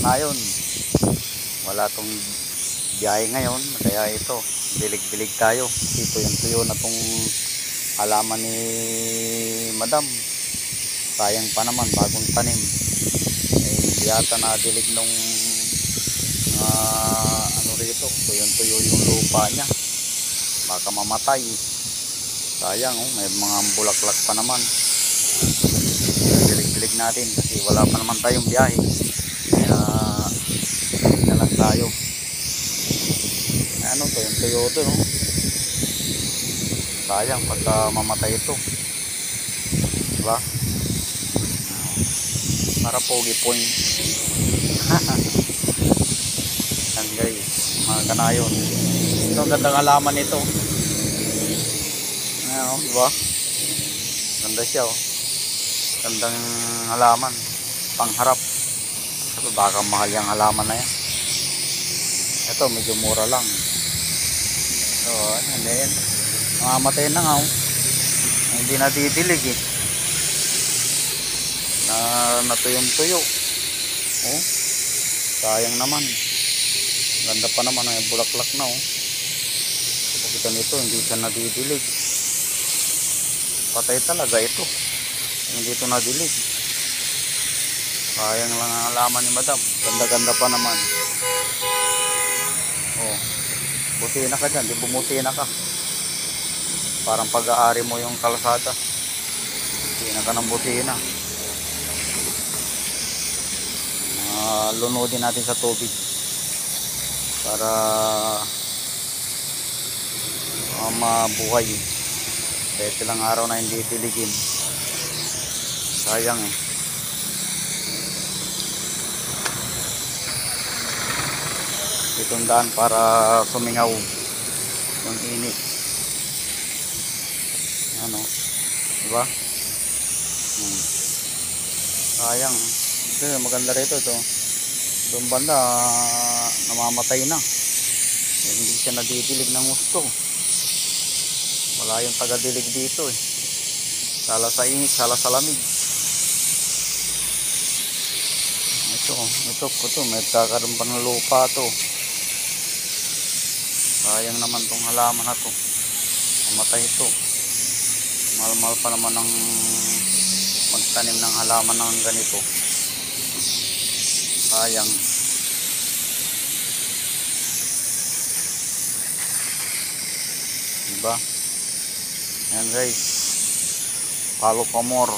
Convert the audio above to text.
ngayon. Wala tong biyahe ngayon, kaya ito, dilig-dilig tayo. Ito yung tuyo na tong halaman ni Madam. Sayang pa naman, bagong tanim. Hindi yata na dilig nung ano rito, tuyo yung lupa niya. Baka mamatay. Sayang, oh, may mga bulaklak pa naman. Dilig-dilig natin kasi wala pa naman tayong biyahe. Kaya na lang tayo. Ano to, yung tuyo to, no? Sayang pagka mamatay ito, diba? Para pogi point. Yan guys, mga kanayon. Ito ang gandang halaman nito. Ano, diba? Ganda siya, oh. Gandang halaman, pangharap. Sabi, baka mahal yung halaman na yan. Ito medyo mura lang. So ano yan, mamamatay na nga, oh. Hindi na didilig eh. Natuyong-tuyo. Oh, sayang naman. Ganda pa naman, ay bulaklak na, oh. Kapag ganito hindi siya nadidilig, patay talaga ito. Hindi ito nadilig. Sayang lang ang halaman ni Madam. Ganda-ganda pa naman. Oh, buti na ka dyan, di bumuti na ka. Parang pag-aari mo yung kalsada. Buti na ka ng buti na. Lunodin natin sa tubig para mabuhay. Kahit ilang araw na hindi diligin, sayang eh. Itong daan para sumingaw yung init. Ano, diba? Sayang. Ito, maganda rito ito. Doon banda namamatay na. Hindi siya nadidilig ng gusto. Wala yung taga-dilig dito eh. Sala sa init, sala sa lamig. Ito, may kakaroon pa ng lupa to. Sayang naman tong halaman na to. Mamatay ito. Mahal-mahal pa naman ng magtanim ng halaman ng ganito. Sayang. Diba? Ayan guys, follow for more.